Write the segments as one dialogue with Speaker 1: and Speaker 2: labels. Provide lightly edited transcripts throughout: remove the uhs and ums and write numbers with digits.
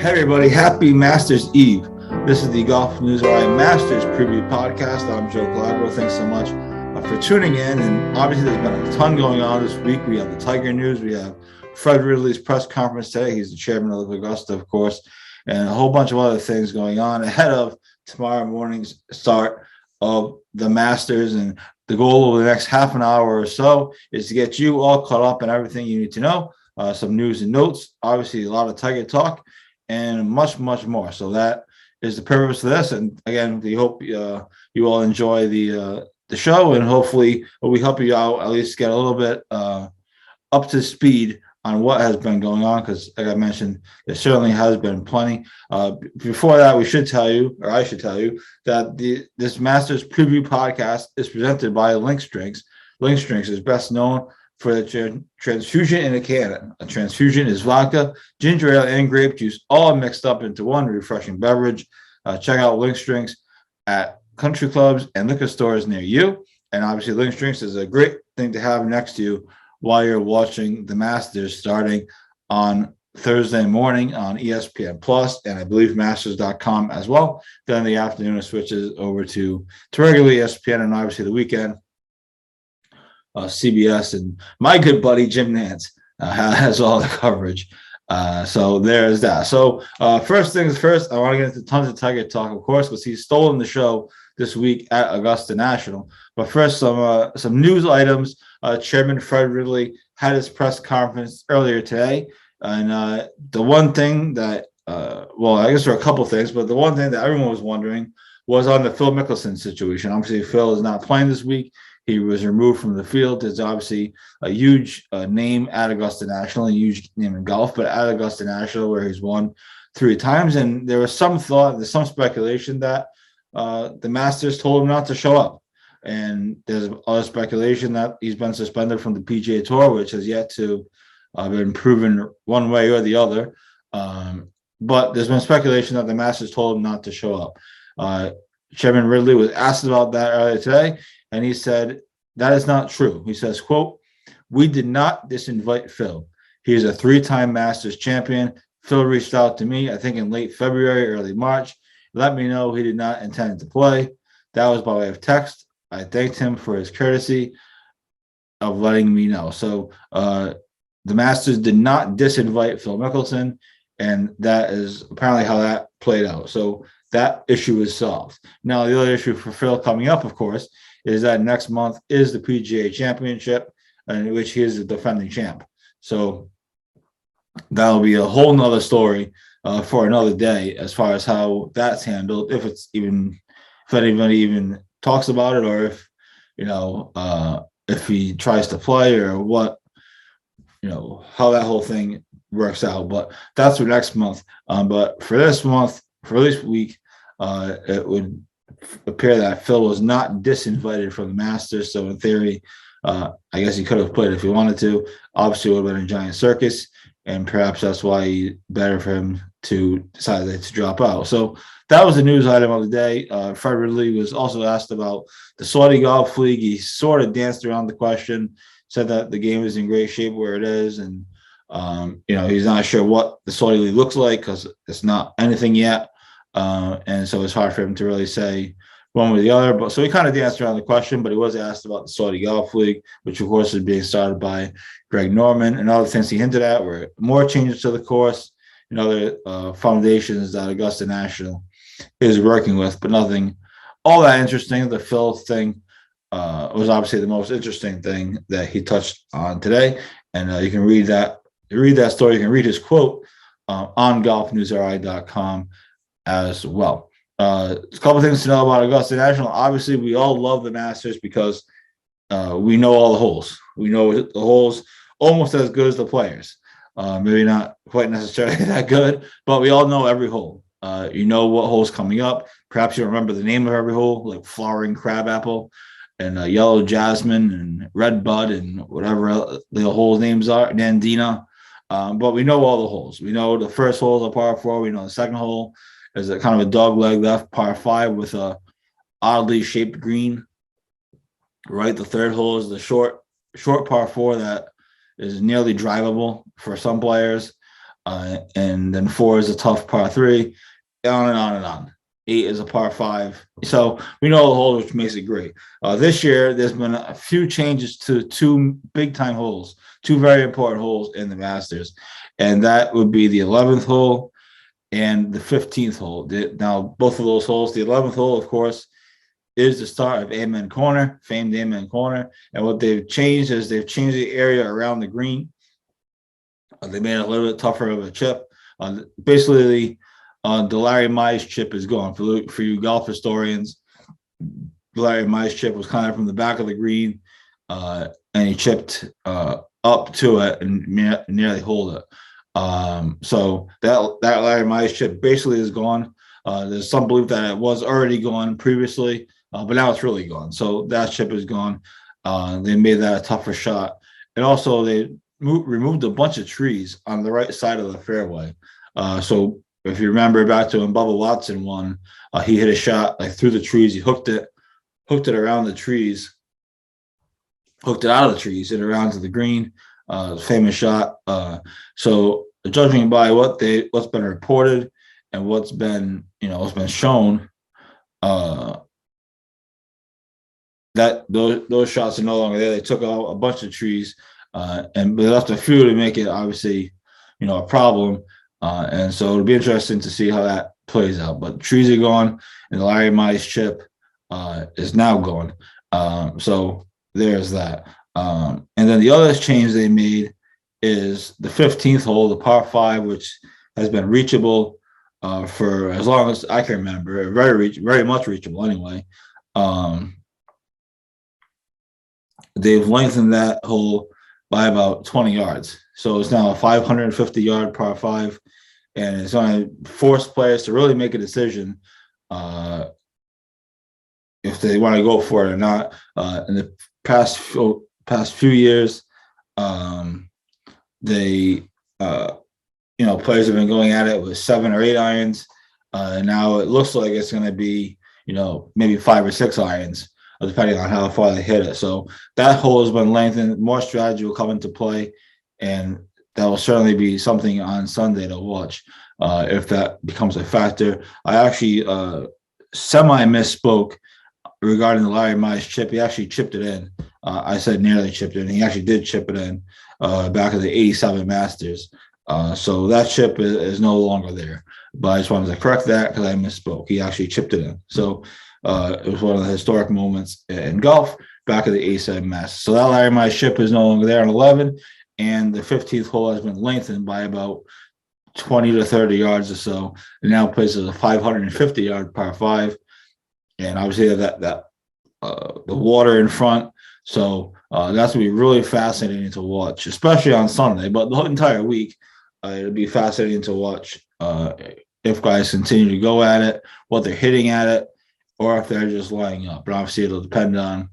Speaker 1: Hey everybody, happy Masters Eve. This is the Golf News RI Masters Preview Podcast. I'm Joe Calabro. Thanks so much for tuning in. And obviously there's been a ton going on this week. We have the Tiger news. We have Fred Ridley's press conference today. He's the chairman of Augusta, of course, and a whole bunch of other things going on ahead of tomorrow morning's start of the Masters. And the goal over the next half an hour or so is to get you all caught up on everything you need to know. Some news and notes, obviously a lot of Tiger talk, and much, much more. So that is the purpose of this. And again, we hope you all enjoy the show, and hopefully we help you out, at least get a little bit up to speed on what has been going on, because like I mentioned, there certainly has been plenty. Before that, we should tell you, or I should tell you, that this Masters Preview Podcast is presented by Links Drinks. Links Drinks is best known for the transfusion in a can. A transfusion is vodka, ginger ale, and grape juice, all mixed up into one refreshing beverage. Check out Links Drinks at country clubs and liquor stores near you. And obviously, Links Drinks is a great thing to have next to you while you're watching the Masters starting on Thursday morning on ESPN Plus, and I believe Masters.com as well. Then in the afternoon, it switches over to regular ESPN, and obviously the weekend, CBS, and my good buddy Jim Nantz has all the coverage. So there's that. So first things first, I want to get into tons of Tiger talk, of course, because he's stolen the show this week at Augusta National. But first, some news items. Chairman Fred Ridley had his press conference earlier today, and the one thing that, I guess there are a couple things, but the one thing that everyone was wondering was on the Phil Mickelson situation. Obviously, Phil is not playing this week. He was removed from the field. There's obviously a huge name at Augusta National, a huge name in golf, but at Augusta National, where he's won 3 times. And there was some thought, there's some speculation that the Masters told him not to show up. And there's other speculation that he's been suspended from the PGA Tour, which has yet to been proven one way or the other. But there's been speculation that the Masters told him not to show up. Chairman Ridley was asked about that earlier today, and he said, that is not true. He says, quote, "We did not disinvite Phil. He is a 3-time Masters champion. Phil reached out to me, I think in late February, early March, let me know he did not intend to play. That was by way of text. I thanked him for his courtesy of letting me know." So the Masters did not disinvite Phil Mickelson, and that is apparently how that played out. So that issue is solved. Now, the other issue for Phil coming up, of course, is that next month is the PGA Championship, in which he is the defending champ. So that'll be a whole nother story for another day as far as how that's handled, if anybody even talks about it, or if he tries to play, or what, how that whole thing works out. But that's for next month. But for this month, for this week, it would appear that Phil was not disinvited from the Masters. So in theory, I guess he could have played if he wanted to. Obviously, it would have been a giant circus, and perhaps that's why better for him to decide to drop out. So that was the news item of the day. Fred Ridley was also asked about the Saudi Golf League. He sort of danced around the question, said that the game is in great shape where it is, and he's not sure what the Saudi League looks like because it's not anything yet. And so it's hard for him to really say one way or the other. But so he kind of danced around the question, but he was asked about the Saudi Golf League, which of course is being started by Greg Norman, and other things he hinted at were more changes to the course and other foundations that Augusta National is working with, but nothing all that interesting. The Phil thing was obviously the most interesting thing that he touched on today, and you can read that story. You can read his quote on golfnewsri.com as well. A couple of things to know about Augusta National. Obviously, we all love the Masters because we know all the holes. We know the holes almost as good as the players. Maybe not quite necessarily that good, but we all know every hole. You know what hole's coming up. Perhaps you remember the name of every hole, like flowering crabapple and yellow jasmine and red bud and whatever the hole names are, Nandina. But we know all the holes. We know the first hole is a par 4. We know the second hole is a kind of a dog leg left par 5 with a oddly shaped green. Right, the third hole is the short par 4 that is nearly drivable for some players. and then 4 is a tough par 3, on and on and on. 8 is a par 5. So we know the hole, which makes it great. This year, there's been a few changes to 2 big time holes, 2 very important holes in the Masters, and that would be the 11th hole and the 15th hole. Now, both of those holes, the 11th hole, of course, is the start of Amen Corner, famed Amen Corner. And what they've changed is they've changed the area around the green. They made it a little bit tougher of a chip. Basically, the Larry Mize chip is gone. For you golf historians, the Larry Mize chip was kind of from the back of the green, and he chipped up to it and nearly hold it. So that Larry Mize chip basically is gone. There's some belief that it was already gone previously, but now it's really gone. So that chip is gone. They made that a tougher shot. And also they removed a bunch of trees on the right side of the fairway. So if you remember back to when Bubba Watson won, he hit a shot like through the trees. He hooked it around the trees, hooked it out of the trees and around to the green. Famous shot. So judging by what's been reported and what's been shown, that those shots are no longer there. They took out a bunch of trees, and they left a few to make it obviously, a problem. And so it'll be interesting to see how that plays out. But trees are gone, and the Larry Mize chip is now gone. So there's that. And then the other change they made is the 15th hole, the par 5, which has been reachable for as long as I can remember, very much reachable anyway. They've lengthened that hole by about 20 yards. So it's now a 550-yard par 5, and it's going to force players to really make a decision if they want to go for it or not. In the past few years, players have been going at it with 7 or 8 irons. And now it looks like it's going to be, maybe 5 or 6 irons, depending on how far they hit it. So that hole has been lengthened. More strategy will come into play, and that will certainly be something on Sunday to watch if that becomes a factor. I actually semi-misspoke regarding the Larry Mize chip. He actually chipped it in. I said nearly chipped it in. He actually did chip it in back at the 87 Masters. So that chip is no longer there. But I just wanted to correct that because I misspoke. He actually chipped it in. So it was one of the historic moments in golf back at the 87 Masters. So that Larry Mize chip is no longer there on 11, and the 15th hole has been lengthened by about 20 to 30 yards or so. It now places a 550-yard par 5, and obviously that the water in front. So that's going to be really fascinating to watch, especially on Sunday, but the whole entire week. It'll be fascinating to watch if guys continue to go at it, what they're hitting at it, or if they're just lining up. But obviously it'll depend on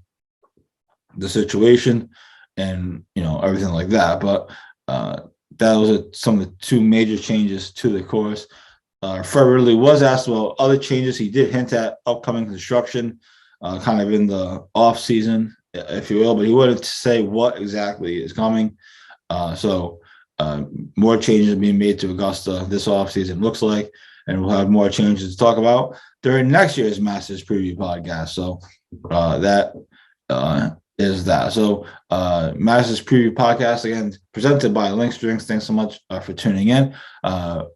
Speaker 1: the situation and everything like that. But that was some of the 2 major changes to the course. Fred Ridley was asked about other changes. He did hint at upcoming construction, kind of in the off season, if you will, but he wouldn't say what exactly is coming. So more changes being made to Augusta this off season, looks like, and we'll have more changes to talk about during next year's Masters Preview podcast. So that is that. So Masters Preview podcast, again, presented by Links Drinks. Thanks so much for tuning in.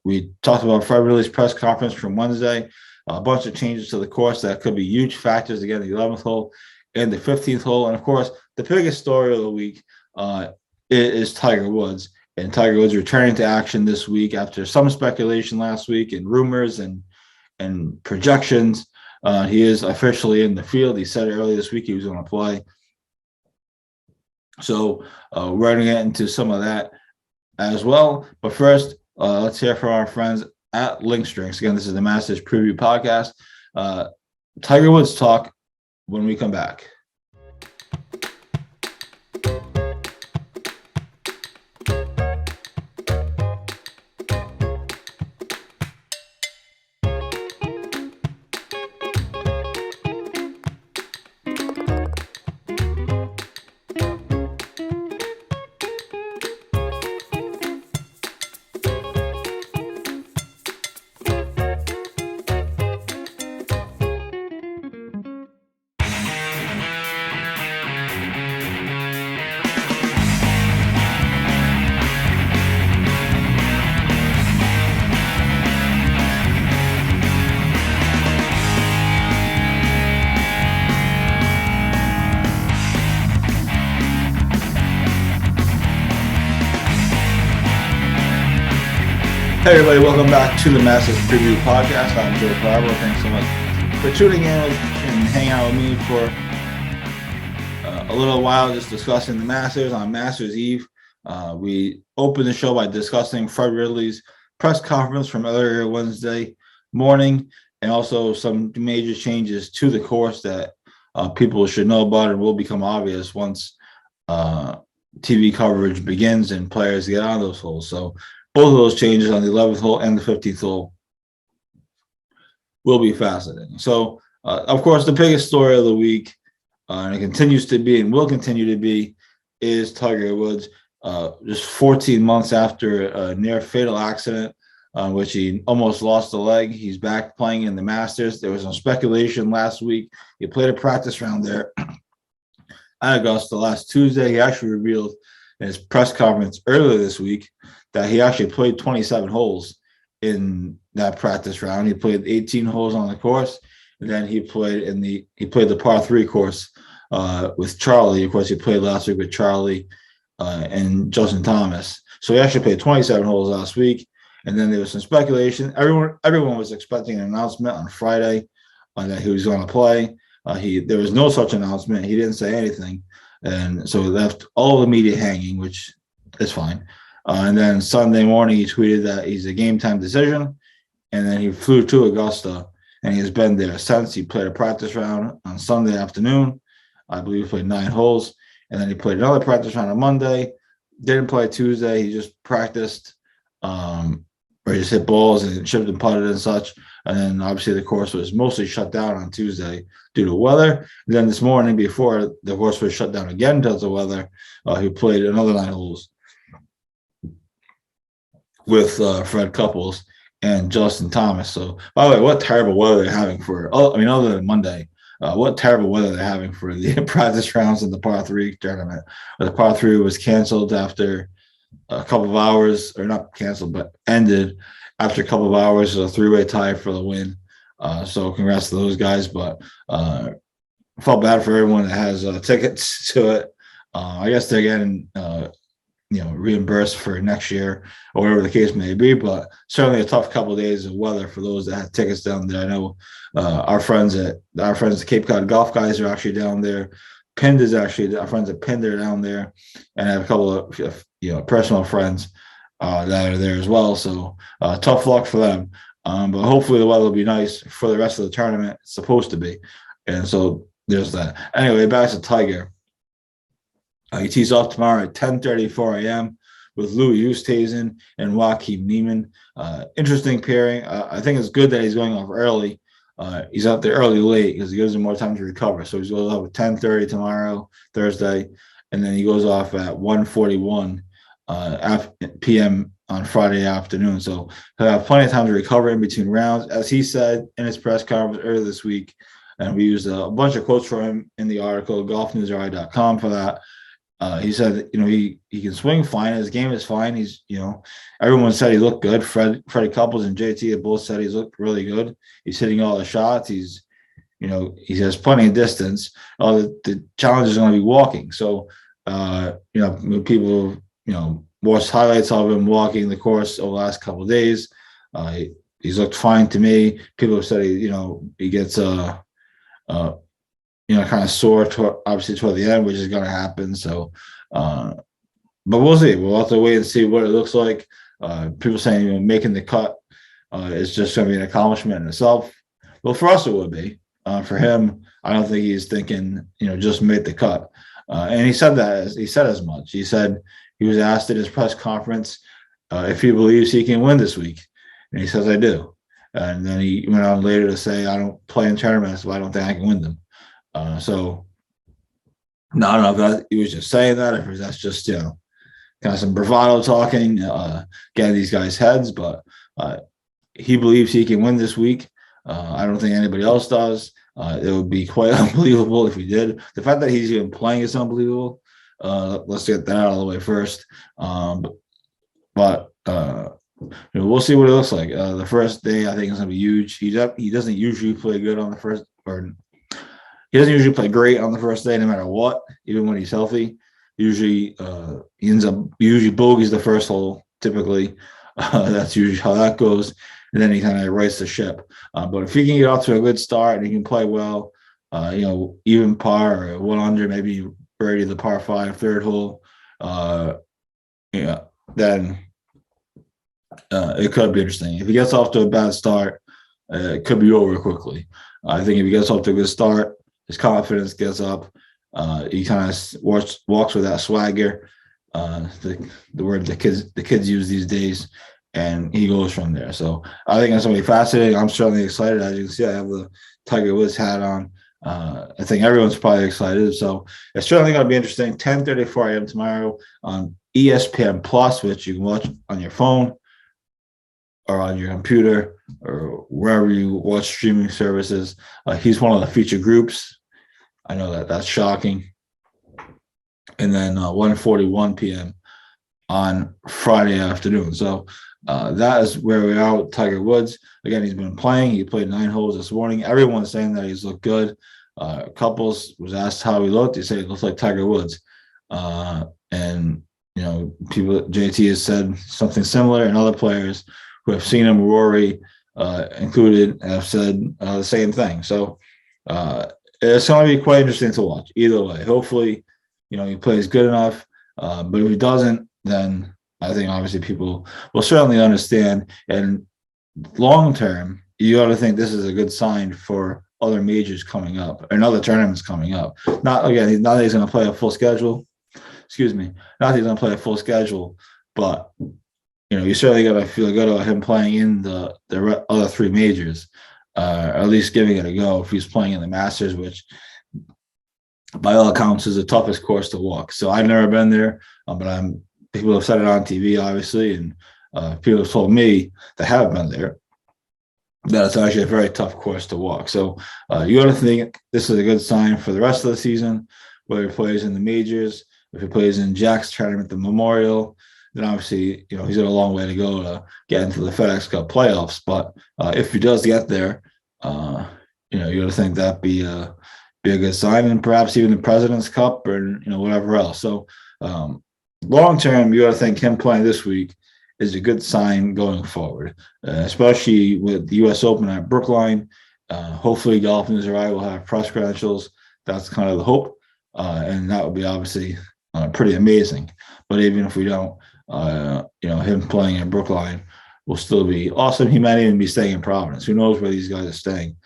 Speaker 1: We talked about Fred Ridley's press conference from Wednesday, a bunch of changes to the course that could be huge factors. Again, the 11th hole and the 15th hole. And of course, the biggest story of the week is Tiger Woods. And Tiger Woods returning to action this week after some speculation last week and rumors and projections. He is officially in the field. He said earlier this week he was going to play. So we're going to get into some of that as well. But first, let's hear from our friends at Links Drinks. Again, this is the Masters Preview podcast. Tiger Woods talk when we come back. Hey everybody, welcome back to the Masters Preview Podcast. I'm Joe Carver. Thanks so much for tuning in and hanging out with me for a little while, just discussing the Masters on Masters Eve. We opened the show by discussing Fred Ridley's press conference from earlier Wednesday morning, and also some major changes to the course that people should know about and will become obvious once TV coverage begins and players get on those holes. So both of those changes on the 11th hole and the 15th hole will be fascinating. So, of course, the biggest story of the week, and it continues to be and will continue to be, is Tiger Woods. Just 14 months after a near fatal accident, which he almost lost a leg, he's back playing in the Masters. There was some speculation last week. He played a practice round there at Augusta last Tuesday. He actually revealed in his press conference earlier this week that he actually played 27 holes in that practice round. He played 18 holes on the course, and then he played the par 3 course with Charlie. Of course, he played last week with Charlie and Justin Thomas. So he actually played 27 holes last week, and then there was some speculation. Everyone was expecting an announcement on Friday that he was going to play. There was no such announcement. He didn't say anything, and so it left all the media hanging, which is fine. And then Sunday morning, he tweeted that he's a game time decision. And then he flew to Augusta, and he has been there since. He played a practice round on Sunday afternoon. I believe he played 9 holes. And then he played another practice round on Monday. Didn't play Tuesday. He just practiced, or he just hit balls and chipped and putted and such. And then obviously the course was mostly shut down on Tuesday due to weather. And then this morning, before the course was shut down again because of weather, he played another 9 holes with Fred Couples and Justin Thomas. So, by the way, what terrible weather they're having other than Monday, what terrible weather they're having for the practice rounds in the par 3 tournament. The par 3 was canceled after a couple of hours, or not canceled, but ended after a couple of hours. A 3-way tie for the win. So congrats to those guys, but felt bad for everyone that has tickets to it. I guess they're getting reimbursed for next year or whatever the case may be, but certainly a tough couple of days of weather for those that had tickets down there. I know our friends at Cape Cod Golf Guys are actually down there. Pind is actually our friends at Pind are down there, and I have a couple of personal friends that are there as well. So tough luck for them, but hopefully the weather will be nice for the rest of the tournament. It's supposed to be, and so there's that. Anyway, back to Tiger. He tees off tomorrow at 10:34 a.m. with Louis Oosthuizen and Joaquin Niemann. Interesting pairing. I think it's good that he's going off early. He's out there early late because it gives him more time to recover. So he's going off at 10:30 tomorrow, Thursday, and then he goes off at 1:41 p.m. on Friday afternoon. So he'll have plenty of time to recover in between rounds, as he said in his press conference earlier this week. And we used a bunch of quotes from him in the article, golfnewsri.com, for that. He said, he can swing fine. His game is fine. He's, everyone said he looked good. Freddie Couples and JT have both said he's looked really good. He's hitting all the shots. He has plenty of distance. The challenge is going to be walking. So, people, watched highlights of him walking the course over the last couple of days. He's looked fine to me. People have said he gets kind of sore obviously toward the end, which is going to happen. So, but we'll see. We'll have to wait and see what it looks like. People saying making the cut is just going to be an accomplishment in itself. Well, for us it would be. For him, I don't think he's thinking just make the cut. And he said as much. He said he was asked at his press conference if he believes he can win this week, and he says I do. And then he went on later to say I don't play in tournaments, so I don't think I can win them. So no, I don't know if he was just saying that, if that's just kind of some bravado talking, getting these guys' heads. But he believes he can win this week. I don't think anybody else does. It would be quite unbelievable if he did. The fact that he's even playing is unbelievable. Let's get that out of the way first. But we'll see what it looks like. The first day, I think, is going to be huge. He doesn't usually play good on the first, or he doesn't usually play great on the first day, no matter what, even when he's healthy. Usually, he ends up bogeys the first hole, typically. That's usually how that goes. And then he kind of rights the ship. But if he can get off to a good start and he can play well, even par or 100, maybe birdie the par 5 third hole, then it could be interesting. If he gets off to a bad start, it could be over quickly. I think if he gets off to a good start, his confidence gets up. He kind of walks with that swagger, the word the kids use these days, and he goes from there. So I think that's going to be fascinating. I'm certainly excited. As you can see, I have the Tiger Woods hat on. I think everyone's probably excited. So it's certainly going to be interesting. 10:34 a.m. tomorrow on ESPN Plus, which you can watch on your phone or on your computer or wherever you watch streaming services. He's one of the featured groups. I know that's shocking. And then 1:41 p.m. on Friday afternoon. So that is where we are with Tiger Woods. Again, he's been playing. He played 9 holes this morning. Everyone's saying that he's looked good. Couples was asked how he looked. He said he looks like Tiger Woods. And, people, JT has said something similar, and other players who have seen him, Rory included, have said the same thing. So it's going to be quite interesting to watch either way. Hopefully, he plays good enough. But if he doesn't, then I think obviously people will certainly understand. And long term, you got to think this is a good sign for other majors coming up and other tournaments coming up. Not that he's going to play a full schedule. Excuse me. Not that he's going to play a full schedule, but you certainly got to feel good about him playing in the other 3 majors, or at least giving it a go if he's playing in the Masters, which by all accounts is the toughest course to walk. So I've never been there, but people have said it on TV, obviously, and people have told me that have been there that it's actually a very tough course to walk. So you got to think this is a good sign for the rest of the season, whether he plays in the majors, if he plays in Jack's tournament, the Memorial, then obviously, he's got a long way to go to get into the FedEx Cup playoffs. But if he does get there, you got to think that'd be a good sign, and perhaps even the President's Cup or whatever else. So long term, you got to think him playing this week is a good sign going forward, especially with the U.S. Open at Brookline. Hopefully, Golf News or I will have press credentials. That's kind of the hope, and that would be obviously pretty amazing. But even if we don't, him playing in Brookline will still be awesome. He might even be staying in Providence. Who knows where these guys are staying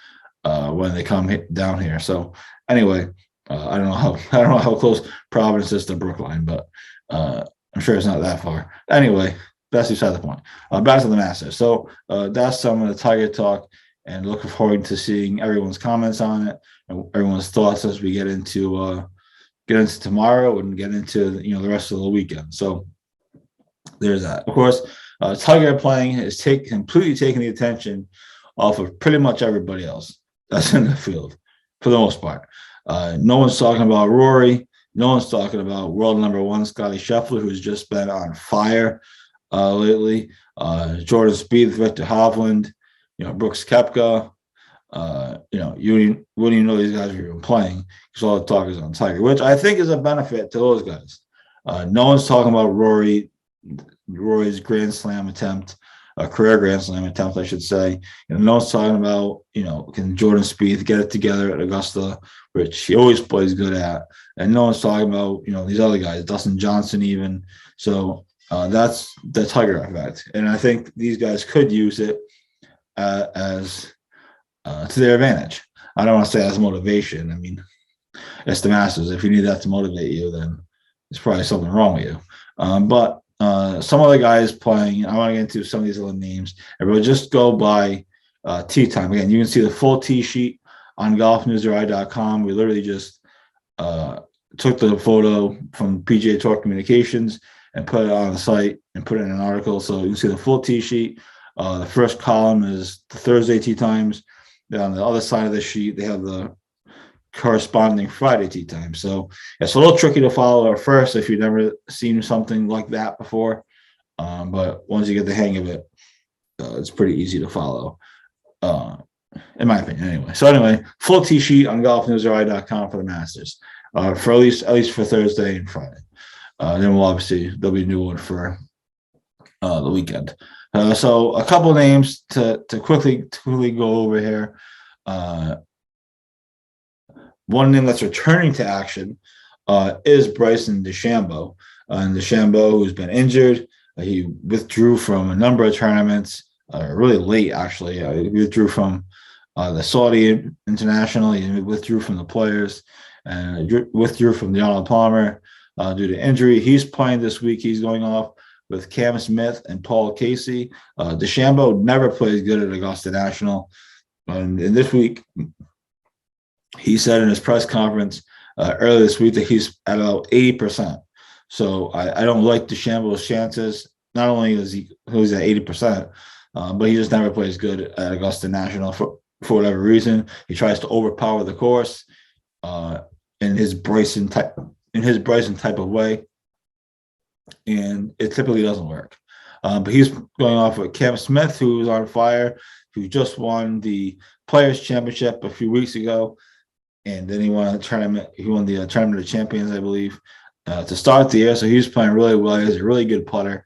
Speaker 1: when they come down here? So anyway, I don't know how close Providence is to Brookline, but I'm sure it's not that far. Anyway, that's beside the point. Back to the Masters. So that's some of the Tiger talk, and looking forward to seeing everyone's comments on it and everyone's thoughts as we get into tomorrow and get into the rest of the weekend. So there's that. Of course, Tiger playing is completely taking the attention off of pretty much everybody else that's in the field for the most part. No one's talking about Rory. No one's talking about world number 1 Scotty Scheffler, who's just been on fire lately. Jordan Spieth, Victor Hovland, Brooks Koepka. You wouldn't even know these guys were even playing because all the talk is on Tiger, which I think is a benefit to those guys. No one's talking about Rory's Grand Slam attempt, a career Grand Slam attempt, I should say. No one's talking about, can Jordan Spieth get it together at Augusta, which he always plays good at. And no one's talking about, these other guys, Dustin Johnson even. So that's the Tiger effect. And I think these guys could use it as to their advantage. I don't want to say as motivation. I mean, it's the Masters. If you need that to motivate you, then there's probably something wrong with you. But some other guys playing, I want to get into some of these other names, and we'll just go by tee time. Again, you can see the full tee sheet on golfnewsri.com. We literally just took the photo from PGA Tour Communications and put it on the site and put it in an article. So you can see the full tee sheet. The first column is the Thursday tee times. Then on the other side of the sheet, they have the corresponding Friday tee time. So it's a little tricky to follow at first if you've never seen something like that before. But once you get the hang of it, it's pretty easy to follow, in my opinion. Anyway, full tee sheet on golfnewsri.com for the Masters, for at least for Thursday and Friday. Then there'll be a new one for the weekend. So a couple names to quickly go over here. One name that's returning to action is Bryson DeChambeau. And DeChambeau, who's been injured, he withdrew from a number of tournaments, really late actually. He withdrew from the Saudi International. He withdrew from the Players, and withdrew from the Arnold Palmer due to injury. He's playing this week. He's going off with Cam Smith and Paul Casey. DeChambeau never plays good at Augusta National. And this week, he said in his press conference earlier this week that he's at about 80%. So I don't like DeChambeau's chances. Not only is he's at 80%, but he just never plays good at Augusta National for whatever reason. He tries to overpower the course in his Bryson type of way, and it typically doesn't work. But he's going off with Cam Smith, who is on fire, who just won the Players Championship a few weeks ago, and then he won a tournament. He won the Tournament of Champions, I believe, to start the year. So he's playing really well. He's a really good putter,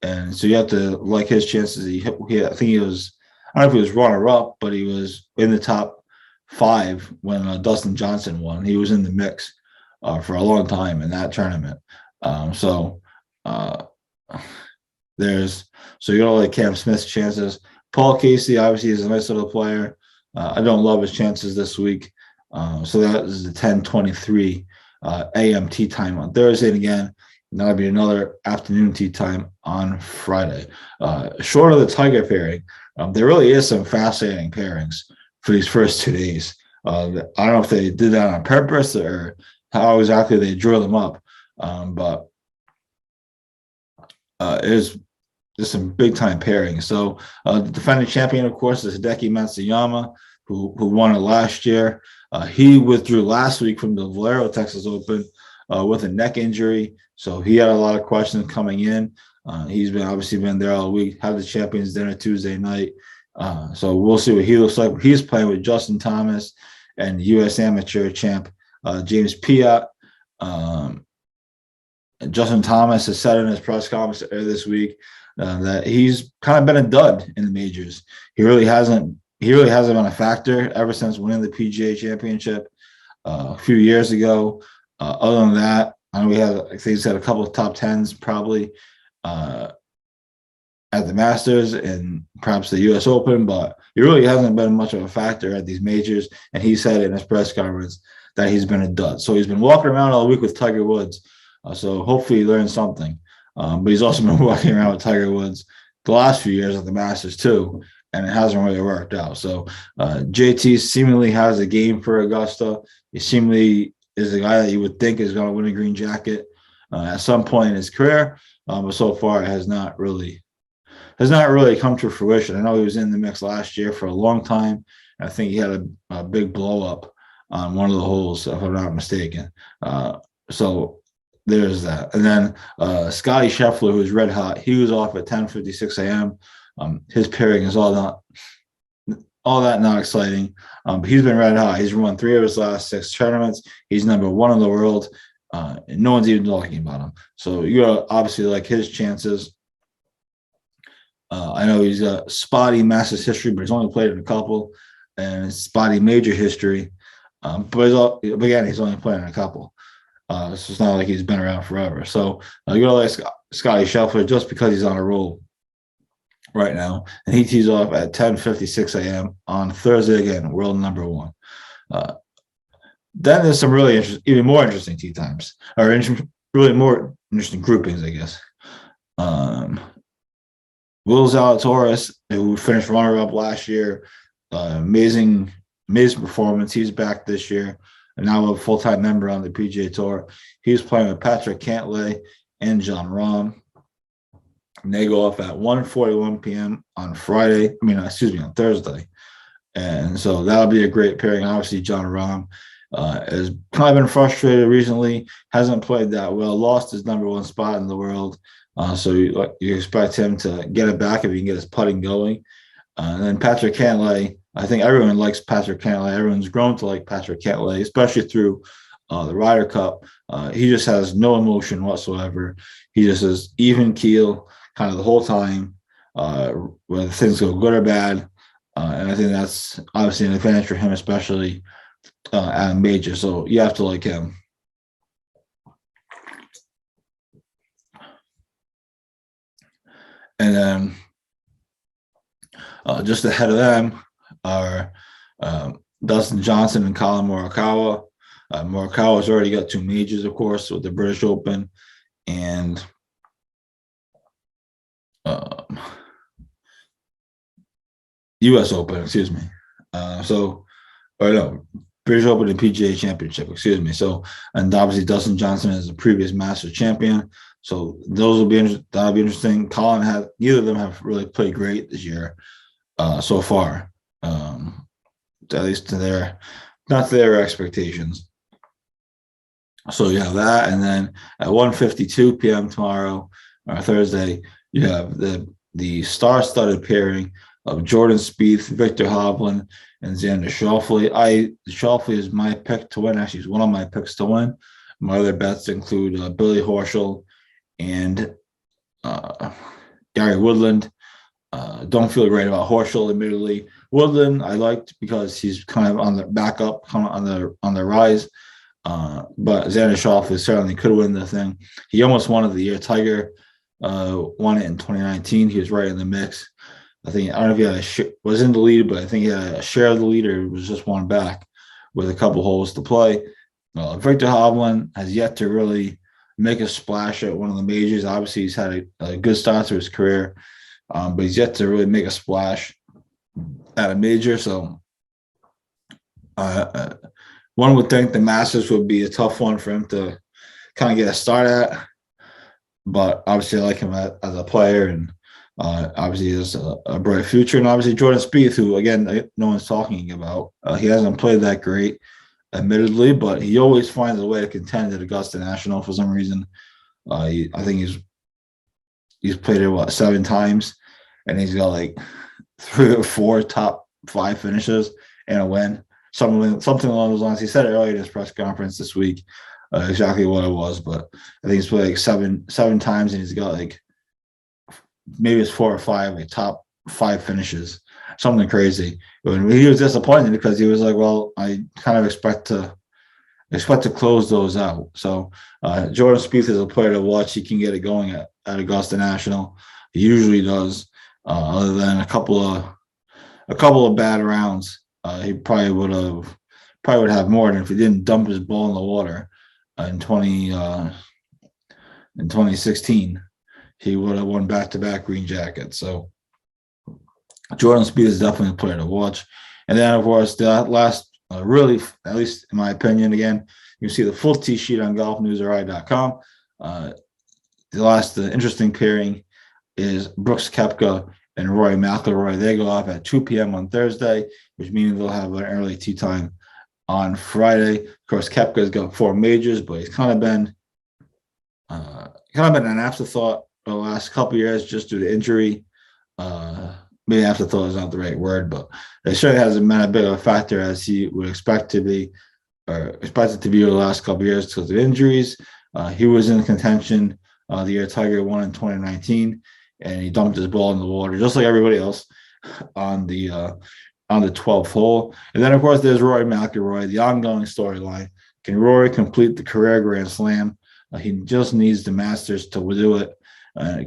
Speaker 1: and so you have to like his chances. I think he was. I don't know if he was runner-up, but he was in the top 5 when Dustin Johnson won. He was in the mix for a long time in that tournament. So you don't like Cam Smith's chances. Paul Casey obviously is a nice little player. I don't love his chances this week. So that is the 10:23 a.m. tee time on Thursday, and again, that'll be another afternoon tee time on Friday. Short of the Tiger pairing, there really is some fascinating pairings for these first 2 days. I don't know if they did that on purpose or how exactly they drew them up, but it is just some big time pairings. So the defending champion, of course, is Hideki Matsuyama, who won it last year. He withdrew last week from the Valero Texas Open with a neck injury, so he had a lot of questions coming in. He's obviously been there all week. Had the Champions Dinner Tuesday night, so we'll see what he looks like. He's playing with Justin Thomas and U.S. Amateur champ James Piot. Justin Thomas has said in his press conference this week that he's kind of been a dud in the majors. He really hasn't been a factor ever since winning the PGA Championship a few years ago. Other than that, I know I think he's had a couple of top 10s probably at the Masters and perhaps the U.S. Open, but he really hasn't been much of a factor at these majors. And he said in his press conference that he's been a dud. So he's been walking around all week with Tiger Woods. So hopefully he learned something. But he's also been walking around with Tiger Woods the last few years at the Masters too, and it hasn't really worked out. So JT seemingly has a game for Augusta. He seemingly is the guy that you would think is going to win a green jacket at some point in his career, but so far it has not really come to fruition. I know he was in the mix last year for a long time. I think he had a big blow up on one of the holes, if I'm not mistaken. So there's that. And then Scotty Scheffler, who's red hot, he was off at 10:56 a.m. His pairing is all that not exciting. But he's been red hot. He's won 3 of his last 6 tournaments. He's number 1 in the world. And no one's even talking about him. So you gotta obviously like his chances. I know he's got spotty Masters history, but he's only played in a couple, and spotty major history. But again, he's only playing in a couple. So it's not like he's been around forever. So you gotta like Scotty Scheffler just because he's on a roll right now, and he tees off at 10:56 a.m. on Thursday again, world number 1. Then there's some really even more interesting tee times, or really more interesting groupings, I guess. Will Zalatoris, who finished runner-up last year, amazing performance. He's back this year, and now a full-time member on the PGA Tour. He's playing with Patrick Cantlay and Jon Rahm. And they go off at 1:41 p.m. on on Thursday. And so that'll be a great pairing. Obviously, Jon Rahm has kind of been frustrated recently, hasn't played that well, lost his number 1 spot in the world. So you expect him to get it back if he can get his putting going. And then Patrick Cantlay, I think everyone likes Patrick Cantlay. Everyone's grown to like Patrick Cantlay, especially through the Ryder Cup. He just has no emotion whatsoever. He just is even keel kind of the whole time. whether things go good or bad. And I think that's obviously an advantage for him, especially at a major. So you have to like him. And then just ahead of them are Dustin Johnson and Colin Morikawa. Morikawa's already got 2 majors, of course, with the British Open and U.S. Open, excuse me. British Open and PGA Championship, excuse me. So, and obviously Dustin Johnson is a previous Masters champion. So those will be that'll be interesting. Neither of them have really played great this year so far, at least not to their expectations. So you have that, and then at 1:52 p.m. tomorrow or Thursday, you have the star-studded pairing of Jordan Spieth, Victor Hovland, and Xander Schauffele. Schauffele is my pick to win. Actually, he's one of my picks to win. My other bets include Billy Horschel and Gary Woodland. Don't feel great about Horschel, admittedly. Woodland I liked because he's kind of on the back up, kind of on the rise. But Xander Schauffele certainly could win the thing. He almost won it the year Tiger won it in 2019. He was right in the mix. I don't know if he was in the lead, but I think he had a share of the lead, or it was just one back with a couple holes to play. Victor Hovland has yet to really make a splash at one of the majors. Obviously, he's had a good start to his career, but he's yet to really make a splash at a major. So one would think the Masters would be a tough one for him to kind of get a start at. But obviously, I like him as a player, and obviously, he has a bright future. And obviously, Jordan Spieth, who, again, no one's talking about. He hasn't played that great, admittedly, but he always finds a way to contend at Augusta National for some reason. I think he's played it, 7 times, and he's got like 3 or 4 top 5 finishes and a win. Something along those lines. He said it earlier in his press conference this week, exactly what it was, but I think he's played like seven times, and he's got like maybe it's 4 or 5 like top 5 finishes, something crazy. When he was disappointed because he was like, "Well, I kind of expect to close those out." So Jordan Spieth is a player to watch. He can get it going at Augusta National. He usually does, other than a couple of bad rounds. He probably would have more than if he didn't dump his ball in the water in 2016. He would have won back-to-back green jackets. So Jordan Spieth is definitely a player to watch. And then, of course, the last, really, at least in my opinion, again, you can see the full tee sheet on golfnewsri.com. The interesting pairing is Brooks Koepka and Rory McIlroy. They go off at 2 p.m. on Thursday, which means they'll have an early tee time on Friday. Of course, Koepka's got 4 majors, but he's kind of been an afterthought the last couple of years just due to injury. Maybe afterthought is not the right word, but it certainly hasn't been a big of a factor as he would expect to be, or expected to be over the last couple of years because of injuries. He was in contention the year Tiger won in 2019, and he dumped his ball in the water just like everybody else on the 12th hole. And then, of course, there's Rory McIlroy, the ongoing storyline. Can Rory complete the career Grand Slam? He just needs the Masters to do it.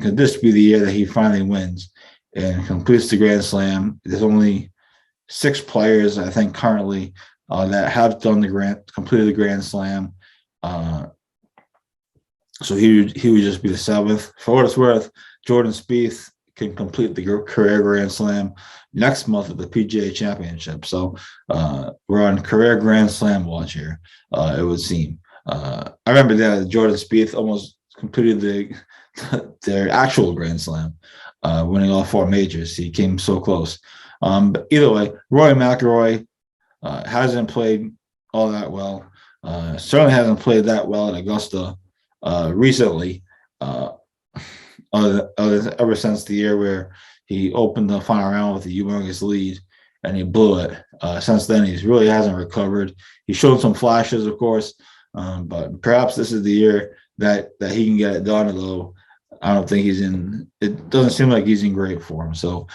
Speaker 1: Could this be the year that he finally wins and completes the Grand Slam? There's only 6 players, I think, currently that have completed the Grand Slam. So he would just be the 7th. For what it's worth, Jordan Spieth can complete the career Grand Slam next month at the PGA Championship. So we're on career Grand Slam watch here, it would seem. I remember that Jordan Spieth almost completed their actual Grand Slam, winning all 4 majors. He came so close. But either way, Rory McIlroy hasn't played all that well. Certainly hasn't played that well at Augusta recently, ever since the year where he opened the final round with a humongous lead and he blew it. Since then, he really hasn't recovered. He showed some flashes, of course, but perhaps this is the year that he can get it done, although I don't think it doesn't seem like he's in great form. So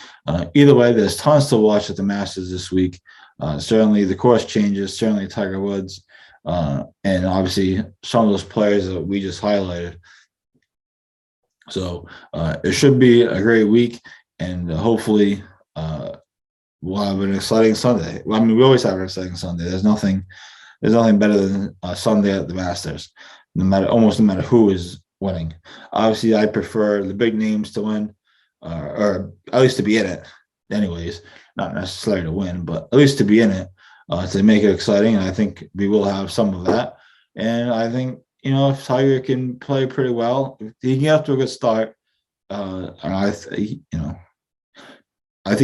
Speaker 1: either way, there's tons to watch at the Masters this week. Certainly the course changes, certainly Tiger Woods, and obviously some of those players that we just highlighted. So it should be a great week, and hopefully we'll have an exciting Sunday. Well, I mean, we always have an exciting Sunday. There's nothing better than a Sunday at the Masters, no matter who is winning. Obviously, I prefer the big names to win, or at least to be in it. Anyways, not necessarily to win, but at least to be in it, to make it exciting. And I think we will have some of that. And I think, if Tiger can play pretty well, if he can get off to a good start, I think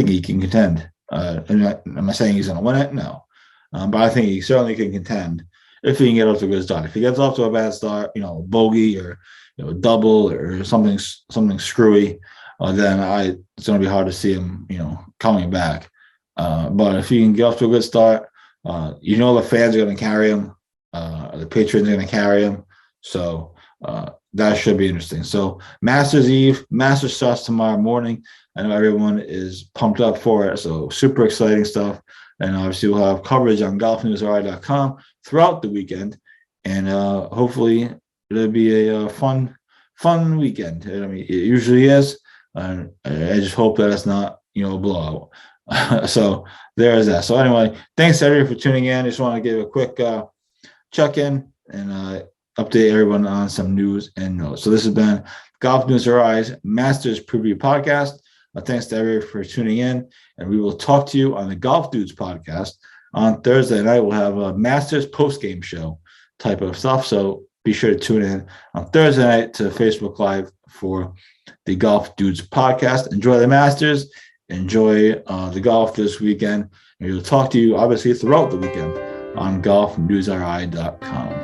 Speaker 1: he can contend. Am I saying he's going to win it? No. But I think he certainly can contend if he can get off to a good start. If he gets off to a bad start, bogey or double or something screwy, then it's going to be hard to see him, coming back. But if he can get off to a good start, the fans are going to carry him. The patrons are going to carry him. So that should be interesting. So Masters Eve, Masters starts tomorrow morning. I know everyone is pumped up for it. So super exciting stuff. And obviously we'll have coverage on golfnewsri.com throughout the weekend. And hopefully it'll be a fun weekend. I mean, it usually is. I just hope that it's not, a blowout. So there is that. So anyway, thanks everyone for tuning in. I just want to give a quick check-in and update everyone on some news and notes. So this has been Golf News Ri's Masters Preview Podcast. Thanks to everyone for tuning in, and we will talk to you on the Golf Dudes podcast on Thursday night. We'll have a Masters post-game show type of stuff, so be sure to tune in on Thursday night to Facebook Live for the Golf Dudes podcast. Enjoy the Masters, enjoy the golf this weekend, and we'll talk to you obviously throughout the weekend on golfnewsri.com.